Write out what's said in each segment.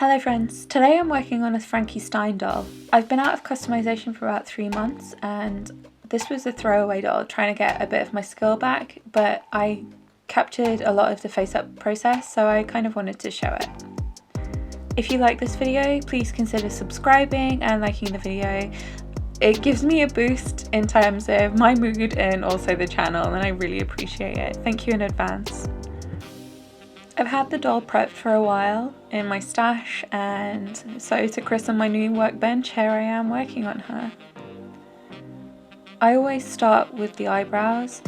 Hello friends, today I'm working on a Frankie Stein doll. I've been out of customization for about 3 months and this was a throwaway doll trying to get a bit of my skill back, but I captured a lot of the face up process, so I kind of wanted to show it. If you like this video, please consider subscribing and liking the video. It gives me a boost in terms of my mood and also the channel, and I really appreciate it. Thank you in advance. I've had the doll prepped for a while in my stash, and so to christen my new workbench, here I am working on her. I always start with the eyebrows.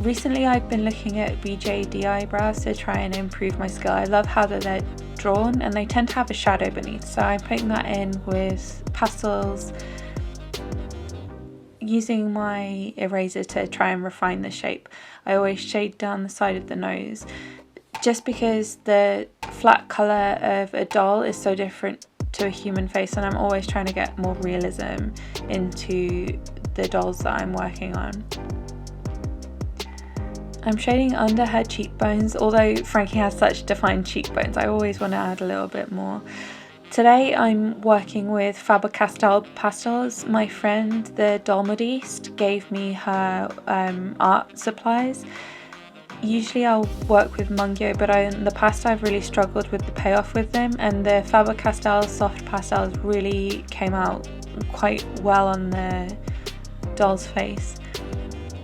Recently I've been looking at BJD eyebrows to try and improve my skill. I love how they're drawn and they tend to have a shadow beneath, so I'm putting that in with pastels, using my eraser to try and refine the shape. I always shade down the side of the nose, just because the flat colour of a doll is so different to a human face, and I'm always trying to get more realism into the dolls that I'm working on. I'm shading under her cheekbones. Although Frankie has such defined cheekbones, I always want to add a little bit more. Today I'm working with Faber-Castell pastels. My friend, the doll modiste, gave me her art supplies. Usually I'll work with Mungyo, but in the past I've really struggled with the payoff with them, and the Faber-Castell soft pastels really came out quite well on the doll's face.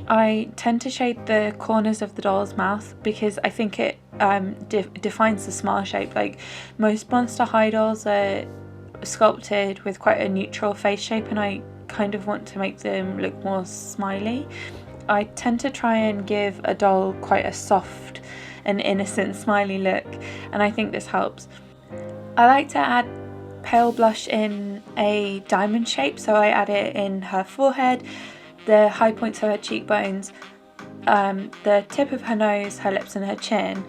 I tend to shade the corners of the doll's mouth because I think it defines the smile shape. Like, most Monster High dolls are sculpted with quite a neutral face shape, and I kind of want to make them look more smiley. I tend to try and give a doll quite a soft and innocent smiley look, and I think this helps. I like to add pale blush in a diamond shape, so I add it in her forehead, the high points of her cheekbones, the tip of her nose, her lips and her chin.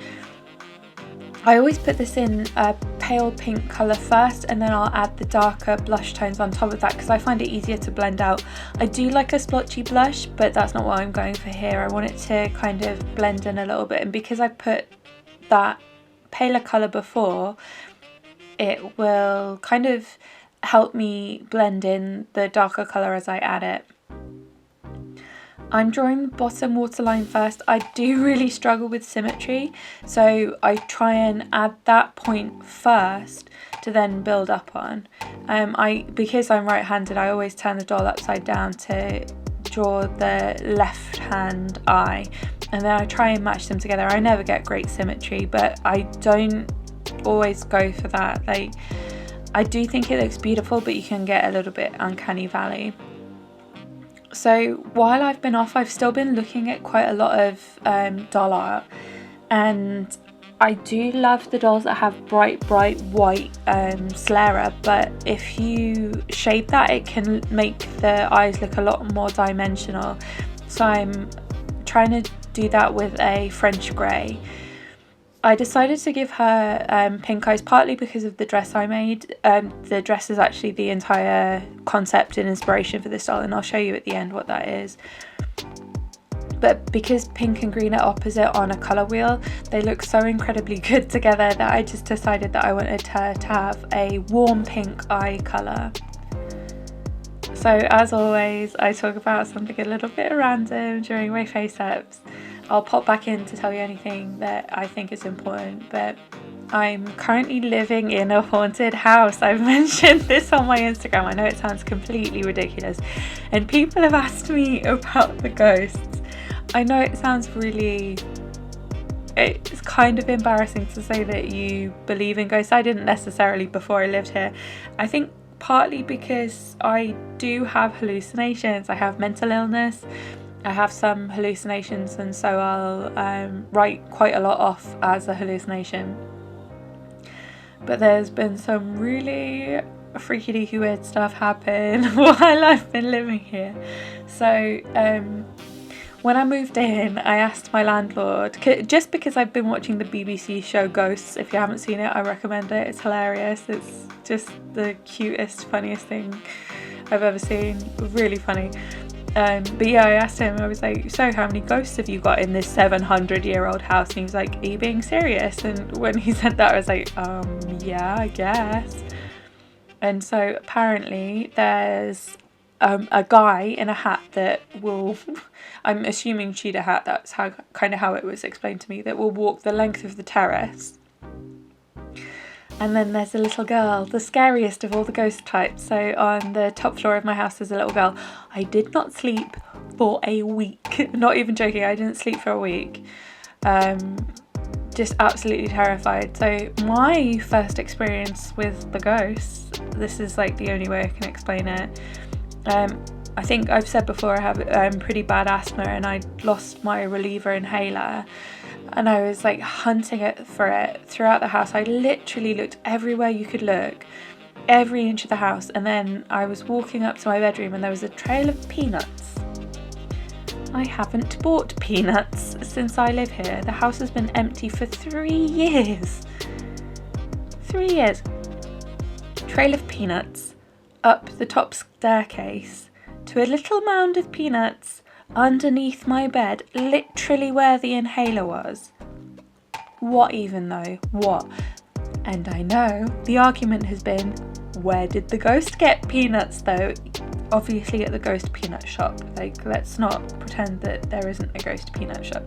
I always put this in a pale pink colour first, and then I'll add the darker blush tones on top of that because I find it easier to blend out. I do like a splotchy blush, but that's not what I'm going for here. I want it to kind of blend in a little bit, and because I put that paler colour before, it will kind of help me blend in the darker colour as I add it. I'm drawing the bottom waterline first. I do really struggle with symmetry, so I try and add that point first to then build up on. Because I'm right-handed, I always turn the doll upside down to draw the left hand eye, and then I try and match them together. I never get great symmetry, but I don't always go for that. Like, I do think it looks beautiful, but you can get a little bit uncanny valley. So while I've been off, I've still been looking at quite a lot of doll art, and I do love the dolls that have bright white sclera, but if you shade that, it can make the eyes look a lot more dimensional. So I'm trying to do that with a French grey. I decided to give her pink eyes partly because of the dress I made. The dress is actually the entire concept and inspiration for this doll, and I'll show you at the end what that is. But because pink and green are opposite on a colour wheel, they look so incredibly good together that I just decided that I wanted her to have a warm pink eye colour. So as always, I talk about something a little bit random during my face ups. I'll pop back in to tell you anything that I think is important, but I'm currently living in a haunted house. I've mentioned this on my Instagram. I know it sounds completely ridiculous, and people have asked me about the ghosts. I know it sounds it's kind of embarrassing to say that you believe in ghosts. I didn't necessarily before I lived here. I think partly because I do have hallucinations. I have mental illness. I have some hallucinations, and so I'll write quite a lot off as a hallucination. But there's been some really freaky deaky weird stuff happen while I've been living here. So when I moved in, I asked my landlord, just because I've been watching the BBC show Ghosts. If you haven't seen it, I recommend it. It's hilarious. It's just the cutest, funniest thing I've ever seen. Really funny. But yeah, I asked him, I was like, so how many ghosts have you got in this 700-year-old house? And he was like, are you being serious? And when he said that, I was like, yeah, I guess. And so apparently there's a guy in a hat that will, I'm assuming cheetah hat, that's how it was explained to me, that will walk the length of the terrace. And then there's a little girl, the scariest of all the ghost types. So on the top floor of my house there's a little girl. I did not sleep for a week. Not even joking, I didn't sleep for a week. Just absolutely terrified. So my first experience with the ghosts, this is like the only way I can explain it. I think I've said before I have pretty bad asthma, and I lost my reliever inhaler. And I was like hunting for it throughout the house. I literally looked everywhere you could look, every inch of the house. And then I was walking up to my bedroom and there was a trail of peanuts. I haven't bought peanuts since I live here. The house has been empty for 3 years. 3 years. Trail of peanuts up the top staircase to a little mound of peanuts underneath my bed, literally where the inhaler was. What even though? What? And I know the argument has been, where did the ghost get peanuts though? Obviously at the ghost peanut shop. Like, let's not pretend that there isn't a ghost peanut shop.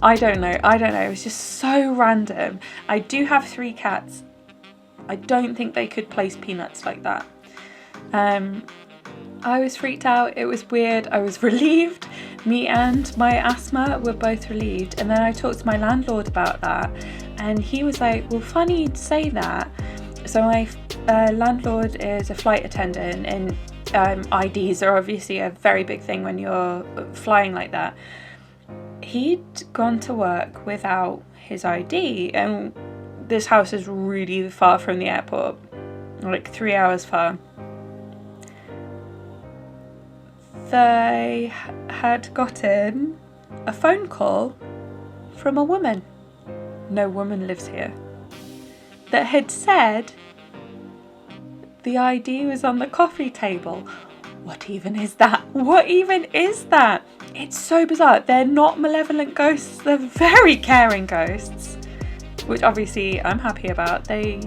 I don't know. It was just so random. I do have 3 cats. I don't think they could place peanuts like that. I was freaked out, it was weird, I was relieved. Me and my asthma were both relieved. And then I talked to my landlord about that, and he was like, well, funny you'd say that. So my landlord is a flight attendant, and IDs are obviously a very big thing when you're flying like that. He'd gone to work without his ID, and this house is really far from the airport, like 3 hours far. They had gotten a phone call from a woman, no woman lives here, that had said the ID was on the coffee table. What even is that? It's so bizarre. They're not malevolent ghosts, they're very caring ghosts, which obviously I'm happy about. They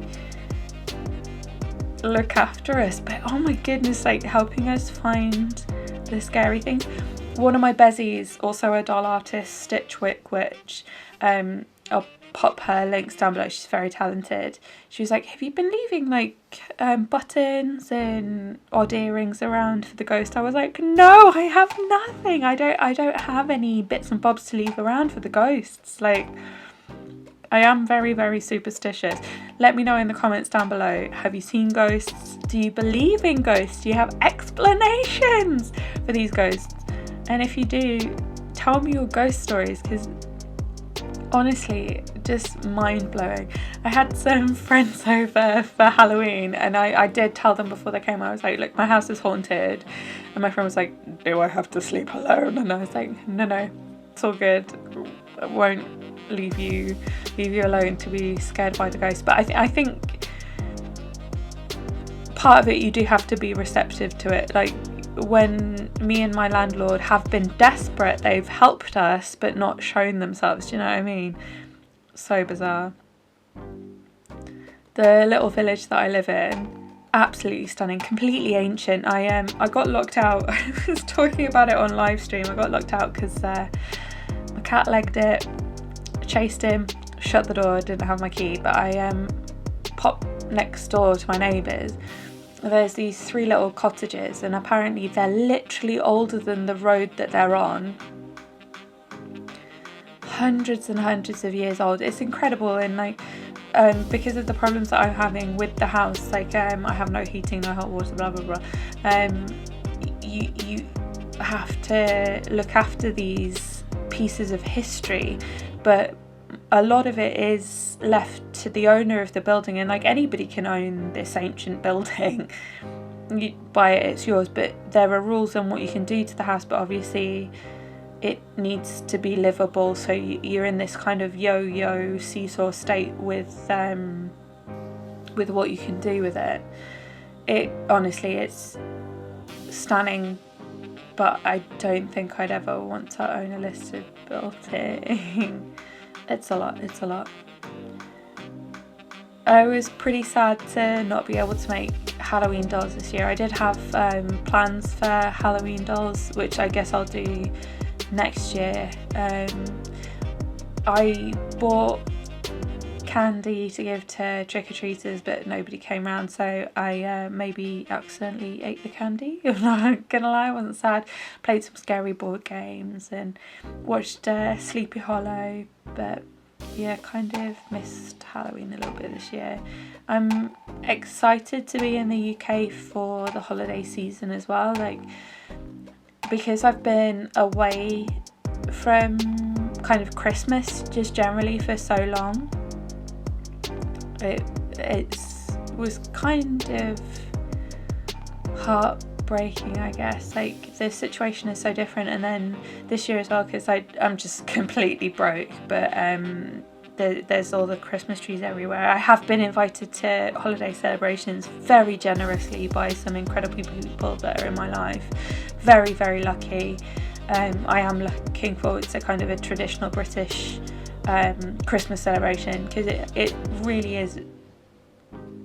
look after us, but oh my goodness, like helping us find the scary things. One of my bezies, also a doll artist, Stitch Wick, which I'll pop her links down below, she's very talented. She was like, have you been leaving like buttons and odd earrings around for the ghost? I was like, no, I have nothing. I don't have any bits and bobs to leave around for the ghosts. Like, I am very, very superstitious. Let me know in the comments down below. Have you seen ghosts? Do you believe in ghosts? Do you have explanations for these ghosts? And if you do, tell me your ghost stories, because honestly, just mind-blowing. I had some friends over for Halloween, and I did tell them before they came. I was like, look, my house is haunted. And my friend was like, do I have to sleep alone? And I was like, no, it's all good. I won't leave you alone to be scared by the ghost. But I think part of it, you do have to be receptive to it. Like, when me and my landlord have been desperate, they've helped us but not shown themselves. Do you know what I mean? So bizarre. The little village that I live in, absolutely stunning, completely ancient. I got locked out. I was talking about it on live stream. I got locked out because my cat legged it, chased him, shut the door, didn't have my key. But I popped next door to my neighbours. There's these 3 little cottages, and apparently they're literally older than the road that they're on. Hundreds and hundreds of years old. It's incredible. And like, because of the problems that I'm having with the house, like I have no heating, no hot water, blah blah blah. You have to look after these pieces of history, but a lot of it is left to the owner of the building, and like anybody can own this ancient building. You buy it, it's yours, but there are rules on what you can do to the house. But obviously it needs to be livable, so you're in this kind of yo-yo seesaw state with what you can do with it. It honestly, it's stunning but I don't think I'd ever want to own a listed building. It's a lot. I was pretty sad to not be able to make Halloween dolls this year. I did have plans for Halloween dolls, which I guess I'll do next year. I bought candy to give to trick-or-treaters, but nobody came round, so I maybe accidentally ate the candy. I'm not gonna lie, I wasn't sad. Played some scary board games and watched Sleepy Hollow, but yeah, kind of missed Halloween a little bit this year. I'm excited to be in the UK for the holiday season as well, like, because I've been away from kind of Christmas just generally for so long. It was kind of heartbreaking, I guess. Like, the situation is so different, and then this year as well, because I'm just completely broke, but there's all the Christmas trees everywhere. I have been invited to holiday celebrations very generously by some incredible people that are in my life. Very, very lucky. I am looking forward to kind of a traditional British Christmas celebration, because it really is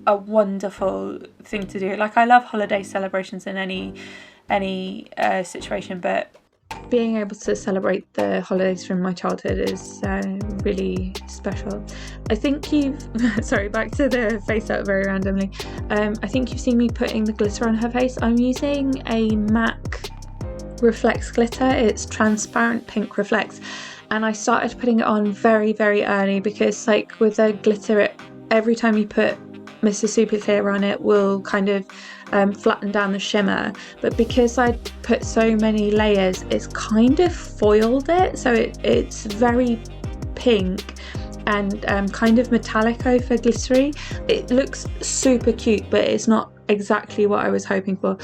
a wonderful thing to do. Like, I love holiday celebrations in any situation, but being able to celebrate the holidays from my childhood is really special. I think you've sorry, back to the face up very randomly. I think you've seen me putting the glitter on her face. I'm using a MAC Reflex glitter. It's transparent pink Reflex, and I started putting it on very, very early, because like with the glitter, every time you put Mr. Super Clear on, it will kind of flatten down the shimmer, but because I put so many layers, it's kind of foiled it, so it's very pink and kind of metallico for glittery. It looks super cute, but it's not exactly what I was hoping for.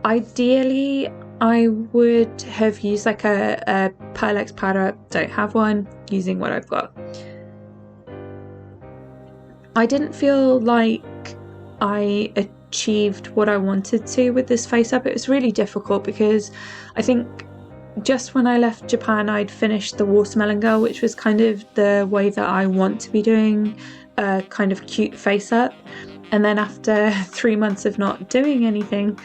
Ideally, I would have used like a Pearl powder. Don't have one, using what I've got. I didn't feel like I achieved what I wanted to with this face up. It was really difficult because I think just when I left Japan, I'd finished the Watermelon Girl, which was kind of the way that I want to be doing a kind of cute face up. And then after 3 months of not doing anything,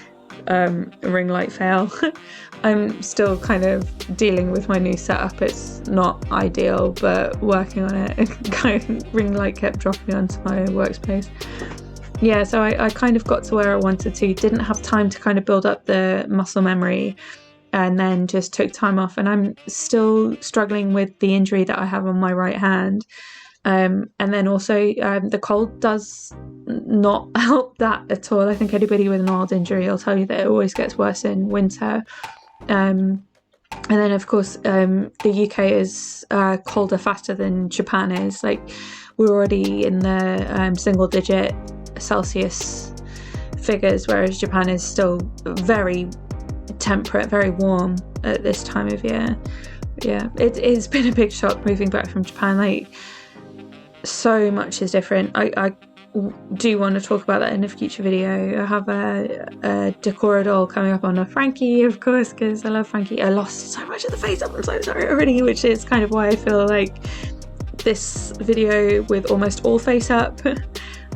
ring light fail, I'm still kind of dealing with my new setup. It's not ideal, but working on it. Ring light kept dropping onto my workspace. Yeah, so I kind of got to where I wanted to. Didn't have time to kind of build up the muscle memory, and then just took time off. And I'm still struggling with the injury that I have on my right hand. And then also the cold does not help that at all. I think anybody with an old injury will tell you that it always gets worse in winter. And then of course the UK is colder faster than Japan is. Like, we're already in the single digit Celsius figures, whereas Japan is still very temperate, very warm at this time of year. Yeah, it's been a big shock moving back from Japan. Like, so much is different. I do want to talk about that in a future video. I have a Decora doll coming up on a Frankie, of course, because I love Frankie. I lost so much of the face up, I'm so sorry already, which is kind of why I feel like this video with almost all face up.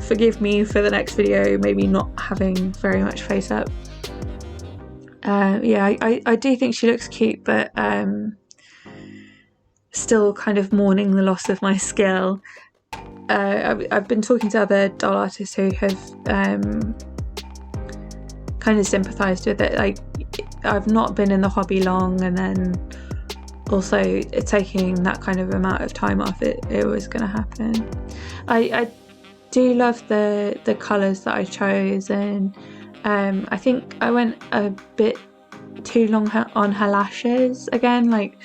Forgive me for the next video maybe not having very much face up. Yeah, I do think she looks cute, but still kind of mourning the loss of my skill. I've been talking to other doll artists who have kind of sympathised with it. Like, I've not been in the hobby long, and then also taking that kind of amount of time off, it was going to happen. I do love the colours that I chose, and I think I went a bit too long on her lashes again. Like,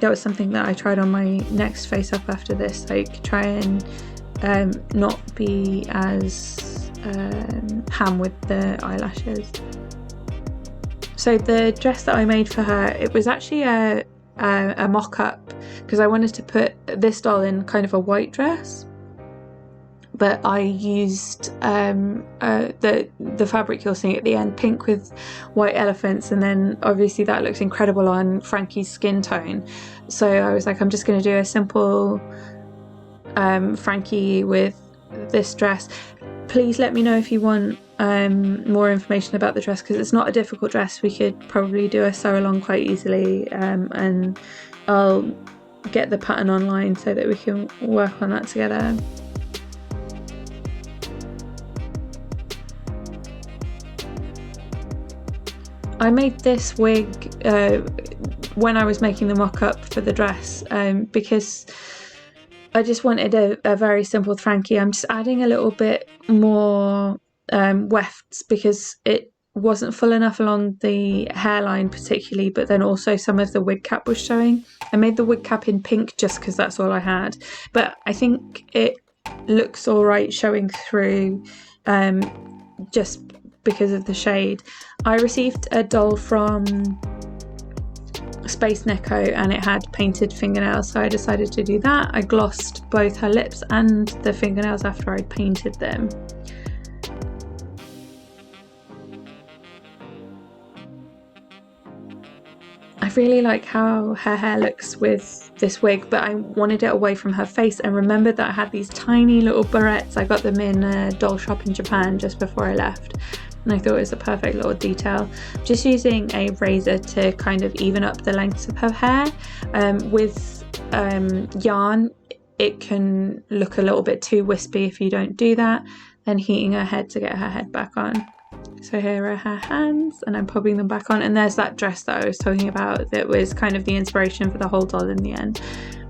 that was something that I tried on my next face up after this, like try and not be as ham with the eyelashes. So the dress that I made for her, it was actually a mock-up, because I wanted to put this doll in kind of a white dress, but I used the fabric you're seeing at the end, pink with white elephants, and then obviously that looks incredible on Frankie's skin tone. So I was like, I'm just going to do a simple Frankie with this dress. Please let me know if you want more information about the dress, because it's not a difficult dress. We could probably do a sew along quite easily, and I'll get the pattern online so that we can work on that together. I made this wig when I was making the mock-up for the dress, because I just wanted a very simple Frankie. I'm just adding a little bit more wefts because it wasn't full enough along the hairline particularly, but then also some of the wig cap was showing. I made the wig cap in pink just because that's all I had, but I think it looks all right showing through just because of the shade. I received a doll from Space Neko and it had painted fingernails, so I decided to do that. I glossed both her lips and the fingernails after I'd painted them. I really like how her hair looks with this wig, but I wanted it away from her face, and remembered that I had these tiny little barrettes. I got them in a doll shop in Japan just before I left, and I thought it was a perfect little detail. Just using a razor to kind of even up the lengths of her hair. With yarn, it can look a little bit too wispy if you don't do that. Then heating her head to get her head back on. So here are her hands, and I'm popping them back on, and there's that dress that I was talking about that was kind of the inspiration for the whole doll in the end.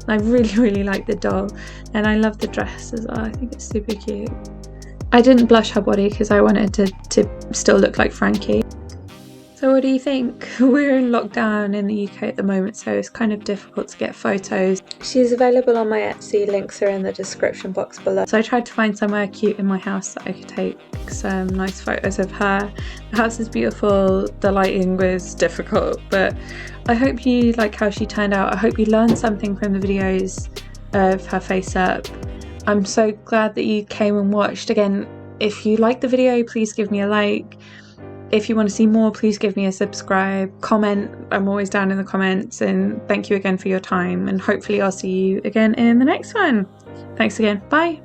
I really like the doll, and I love the dress as well. I think it's super cute. I didn't blush her body because I wanted to still look like Frankie. So what do you think? We're in lockdown in the UK at the moment, so it's kind of difficult to get photos. She's available on my Etsy, links are in the description box below. So I tried to find somewhere cute in my house that I could take some nice photos of her. The house is beautiful, the lighting was difficult, but I hope you like how she turned out. I hope you learned something from the videos of her face up. I'm so glad that you came and watched. Again, if you liked the video, please give me a like. If you want to see more, please give me a subscribe, comment. I'm always down in the comments, and thank you again for your time, and hopefully I'll see you again in the next one. Thanks again. Bye.